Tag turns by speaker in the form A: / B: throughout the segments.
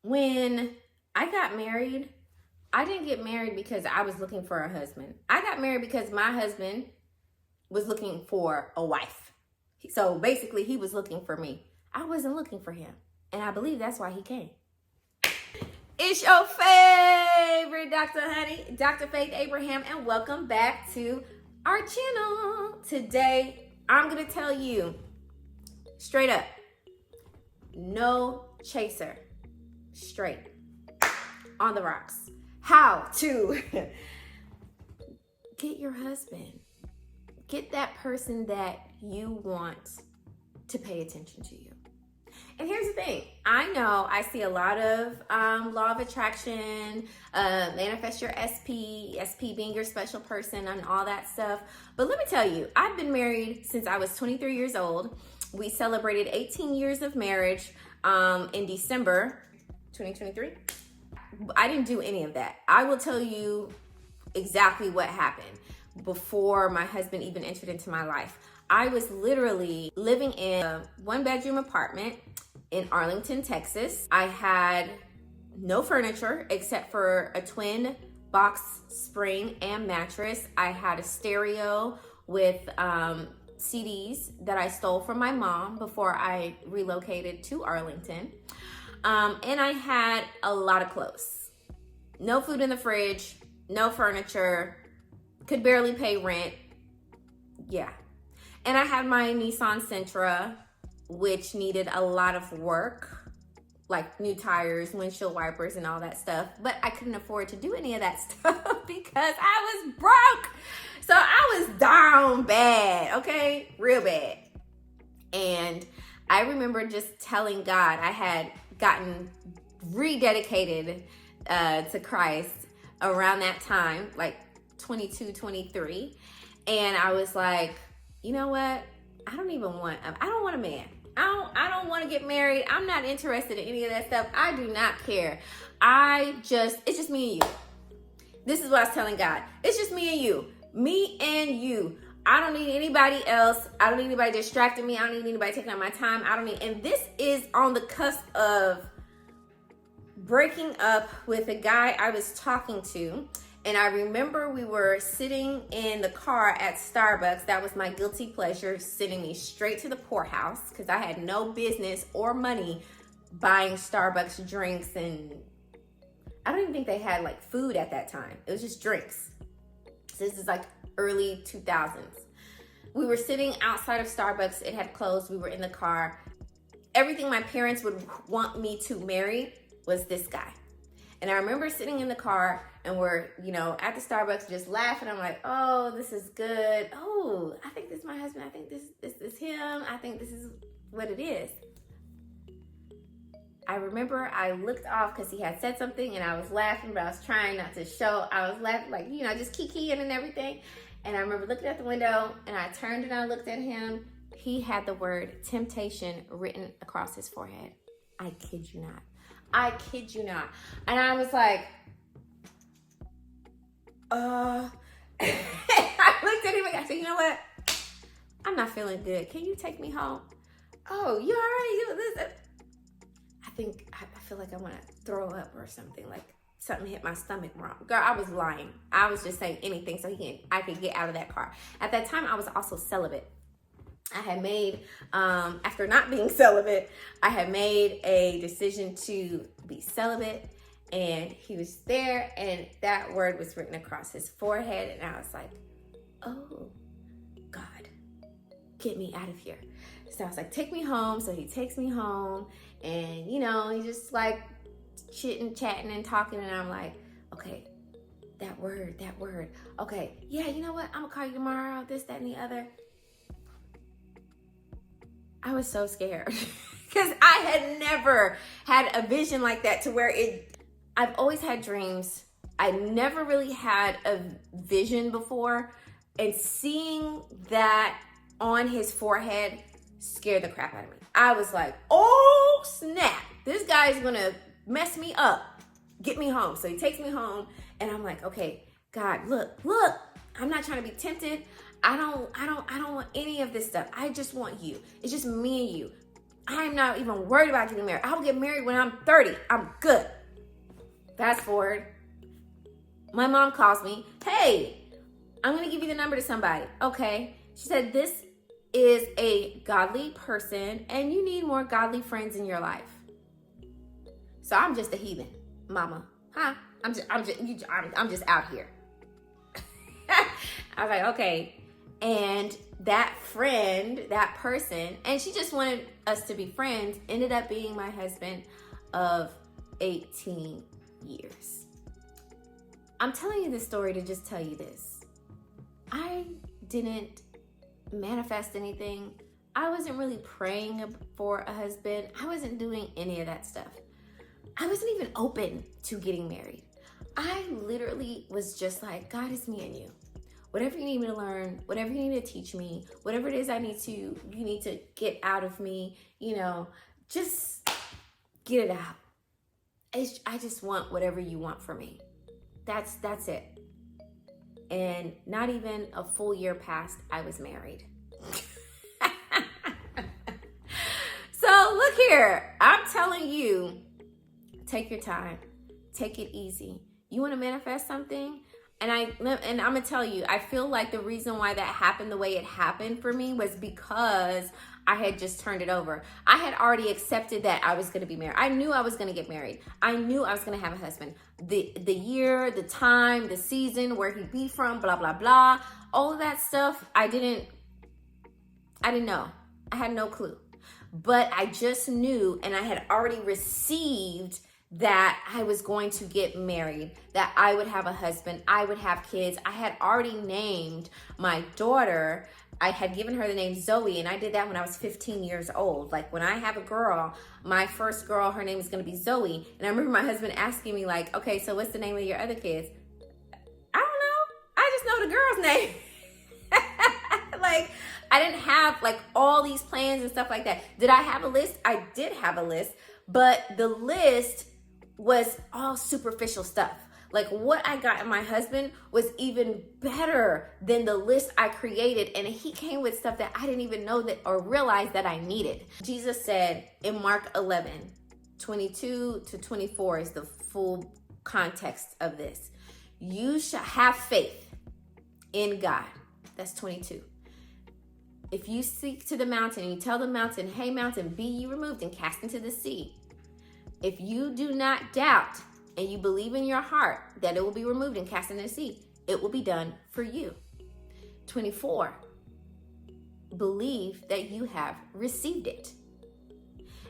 A: When I got married, I didn't get married because I was looking for a husband. I got married because my husband was looking for a wife. So basically, he was looking for me. I wasn't looking for him. And I believe that's why he came. It's your favorite Dr. Honey, Dr. Faith Abraham, and welcome back to our channel. Today, I'm going to tell you straight up, no chaser, straight, on the rocks. How to get your husband, get that person that you want to pay attention to you. And here's the thing. I know I see a lot of law of attraction, manifest your SP being your special person and all that stuff. But let me tell you, I've been married since I was 23 years old. We celebrated 18 years of marriage in December 2023. I didn't do any of that. I will tell you exactly what happened before my husband even entered into my life. I was literally living in a one-bedroom apartment in Arlington, Texas. I had no furniture except for a twin box spring and mattress. I had a stereo with CDs that I stole from my mom before I relocated to Arlington. And I had a lot of clothes. No food in the fridge, no furniture, could barely pay rent. Yeah. And I had my Nissan Sentra, which needed a lot of work, like new tires, windshield wipers, and all that stuff. But I couldn't afford to do any of that stuff because I was broke. So I was down bad, okay? Real bad. And I remember just telling God, I had gotten rededicated to Christ around that time, like 22, 23. And I was like, you know what? I don't want a man. I don't want to get married. I'm not interested in any of that stuff. I do not care. It's just me and you. This is what I was telling God. It's just me and you. Me and you. I don't need anybody else. I don't need anybody distracting me. I don't need anybody taking up my time. And this is on the cusp of breaking up with a guy I was talking to. And I remember we were sitting in the car at Starbucks. That was my guilty pleasure, sending me straight to the poorhouse because I had no business or money buying Starbucks drinks. And I don't even think they had like food at that time. It was just drinks. So this is like early 2000s. We were sitting outside of Starbucks. It had closed. We were in the car. Everything my parents would want me to marry was this guy. And I remember sitting in the car and we're, at the Starbucks just laughing. I'm like, oh, this is good. Oh, I think this is my husband. I think this is him. I think this is what it is. I remember I looked off because he had said something and I was laughing, but I was trying not to show. I was laughing like, just kikiing and everything. And I remember looking at the window and I turned and I looked at him. He had the word temptation written across his forehead. I kid you not. I kid you not. And I was like, I looked at him and I said, you know what? I'm not feeling good. Can you take me home? Oh, you already listen. I feel like I want to throw up or something, like something hit my stomach wrong. Girl, I was lying. I was just saying anything so I could get out of that car. At that time, I was also celibate. I had made, after not being celibate, I had made a decision to be celibate, and he was there and that word was written across his forehead. And I was like, oh God, get me out of here. So I was like, take me home. So he takes me home and, he's just like chatting and talking. And I'm like, okay, that word. Okay. Yeah. You know what? I'm gonna call you tomorrow, this, that, and the other. I was so scared because I had never had a vision like that to where I've always had dreams. I never really had a vision before, and seeing that on his forehead scared the crap out of me. I was like, oh snap, this guy's gonna mess me up, get me home. So he takes me home and I'm like, okay, God, look, I'm not trying to be tempted. I don't want any of this stuff. I just want you. It's just me and you. I'm not even worried about getting married. I'll get married when I'm 30. I'm good. Fast forward. My mom calls me. Hey, I'm going to give you the number to somebody. Okay. She said, this is a godly person and you need more godly friends in your life. So I'm just a heathen, mama. Huh? I'm just out here. I was like, okay. And that friend, that person, and she just wanted us to be friends, ended up being my husband of 18 years. I'm telling you this story to just tell you this. I didn't manifest anything. I wasn't really praying for a husband. I wasn't doing any of that stuff. I wasn't even open to getting married. I literally was just like, God, it's me and you. Whatever you need me to learn, whatever you need to teach me, whatever it is you need to get out of me, just get it out. I just want whatever you want for me. That's it. And not even a full year passed, I was married. So look here, I'm telling you, take your time, take it easy. You want to manifest something? And I'm gonna tell you, I feel like the reason why that happened the way it happened for me was because I had just turned it over. I had already accepted that I was gonna be married. I knew I was gonna get married. I knew I was gonna have a husband. The year, the time, the season, where he'd be from, blah, blah, blah. All of that stuff, I didn't know. I had no clue. But I just knew, and I had already received that I was going to get married, that I would have a husband, I would have kids. I had already named my daughter. I had given her the name Zoe, and I did that when I was 15 years old. Like, when I have a girl, my first girl, her name is going to be Zoe. And I remember my husband asking me, like, okay, so what's the name of your other kids? I don't know. I just know the girl's name. Like, I didn't have like all these plans and stuff like that. Did I have a list? I did have a list, but the list was all superficial stuff. Like, what I got in my husband was even better than the list I created. And he came with stuff that I didn't even know that or realize that I needed. Jesus said in Mark 11, 22 to 24 is the full context of this. You shall have faith in God. That's 22. If you speak to the mountain and you tell the mountain, hey mountain, be ye removed and cast into the sea. If you do not doubt and you believe in your heart that it will be removed and cast into the sea, it will be done for you. 24, believe that you have received it.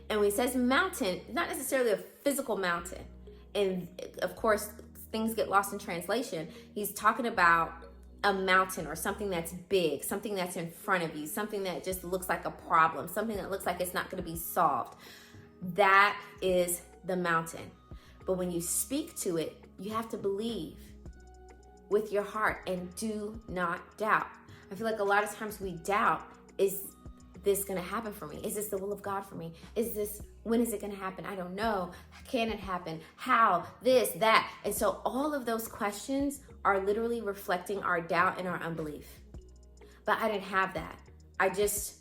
A: And when he says mountain, not necessarily a physical mountain. And of course, things get lost in translation. He's talking about a mountain or something that's big, something that's in front of you, something that just looks like a problem, something that looks like it's not going to be solved. That is the mountain. But when you speak to it, you have to believe with your heart and do not doubt. I feel like a lot of times we doubt, is this going to happen for me? Is this the will of God for me? When is it going to happen? I don't know. Can it happen? How? This, that. And so all of those questions are literally reflecting our doubt and our unbelief. But I didn't have that. I just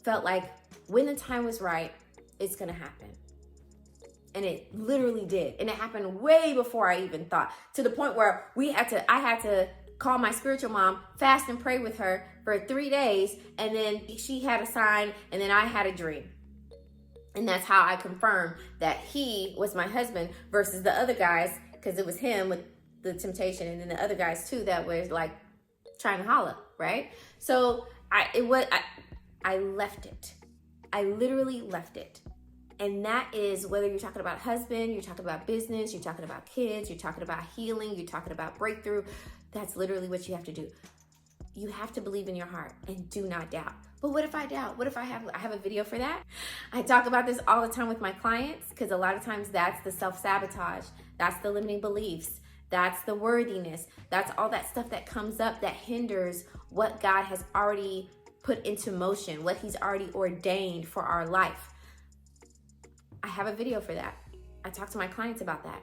A: felt like when the time was right, it's going to happen. And it literally did. And it happened way before I even thought, to the point where I had to call my spiritual mom, fast and pray with her for 3 days. And then she had a sign, and then I had a dream. And that's how I confirmed that he was my husband versus the other guys, because it was him with the temptation, and then the other guys too that were like trying to holler, right? So I left it. I literally left it. And that is whether you're talking about husband, you're talking about business, you're talking about kids, you're talking about healing, you're talking about breakthrough. That's literally what you have to do. You have to believe in your heart and do not doubt. But what if I doubt? What if I have a video for that? I talk about this all the time with my clients, because a lot of times that's the self-sabotage. That's the limiting beliefs. That's the worthiness. That's all that stuff that comes up that hinders what God has already put into motion, what he's already ordained for our life. I have a video for that. I talk to my clients about that.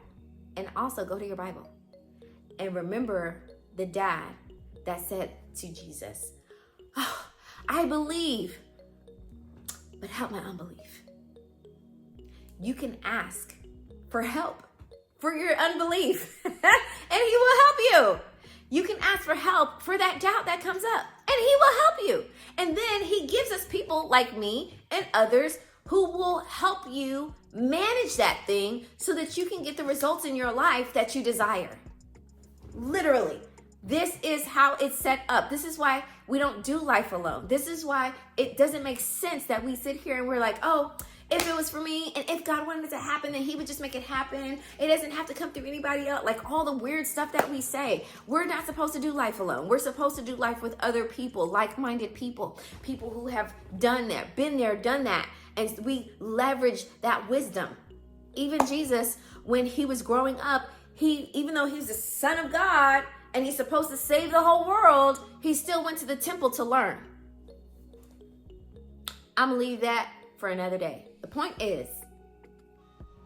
A: And also go to your Bible and remember the dad that said to Jesus, oh, I believe, but help my unbelief. You can ask for help for your unbelief, and he will help you. You can ask for help for that doubt that comes up, and he will help you. And then he gives us people like me and others who will help you manage that thing so that you can get the results in your life that you desire. Literally, this is how it's set up. This is why we don't do life alone. This is why it doesn't make sense that we sit here and we're like, oh, if it was for me and if God wanted it to happen, then he would just make it happen. It doesn't have to come through anybody else. Like all the weird stuff that we say. We're not supposed to do life alone. We're supposed to do life with other people, like-minded people, people who have done that, been there, done that. And we leverage that wisdom. Even Jesus, when he was growing up, even though he's the Son of God and he's supposed to save the whole world, he still went to the temple to learn. I'm gonna leave that for another day. The point is,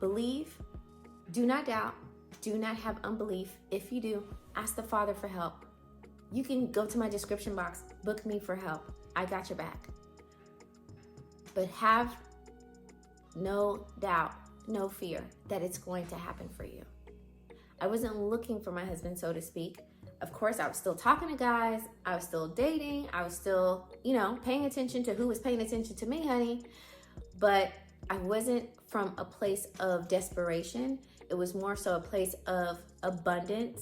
A: believe, do not doubt, do not have unbelief. If you do, ask the Father for help. You can go to my description box, book me for help. I got your back. But have no doubt, no fear that it's going to happen for you. I wasn't looking for my husband, so to speak. Of course, I was still talking to guys. I was still dating. I was still, paying attention to who was paying attention to me, honey. But I wasn't from a place of desperation. It was more so a place of abundance,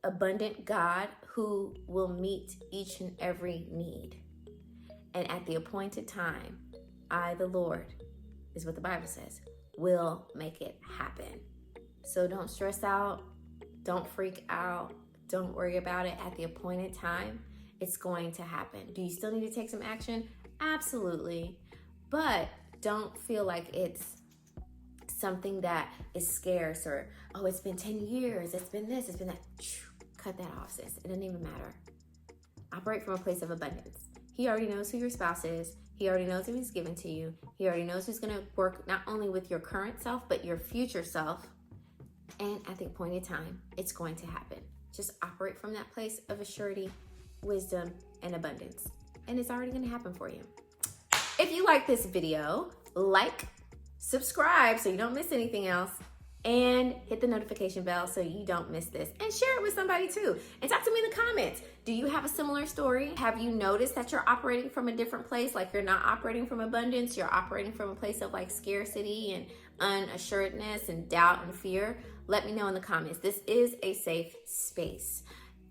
A: abundant God who will meet each and every need. And at the appointed time, I, the Lord, is what the Bible says, will make it happen. So don't stress out. Don't freak out. Don't worry about it. At the appointed time, it's going to happen. Do you still need to take some action? Absolutely. But don't feel like it's something that is scarce or, oh, it's been 10 years. It's been this, it's been that. Cut that off, sis. It doesn't even matter. Operate from a place of abundance. He already knows who your spouse is. He already knows who he's given to you. He already knows who's going to work not only with your current self, but your future self. And at the appointed time, it's going to happen. Just operate from that place of assurity, wisdom, and abundance. And it's already going to happen for you. If you like this video, like, subscribe so you don't miss anything else, and hit the notification bell so you don't miss this. And share it with somebody too. And talk to me in the comments. Do you have a similar story? Have you noticed that you're operating from a different place? Like you're not operating from abundance, you're operating from a place of like scarcity and unassuredness and doubt and fear? Let me know in the comments. This is a safe space.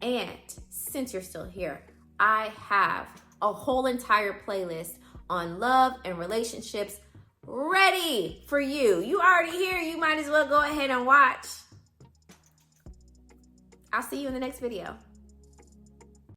A: And since you're still here, I have a whole entire playlist on love and relationships ready for you. You already here. You might as well go ahead and watch. I'll see you in the next video.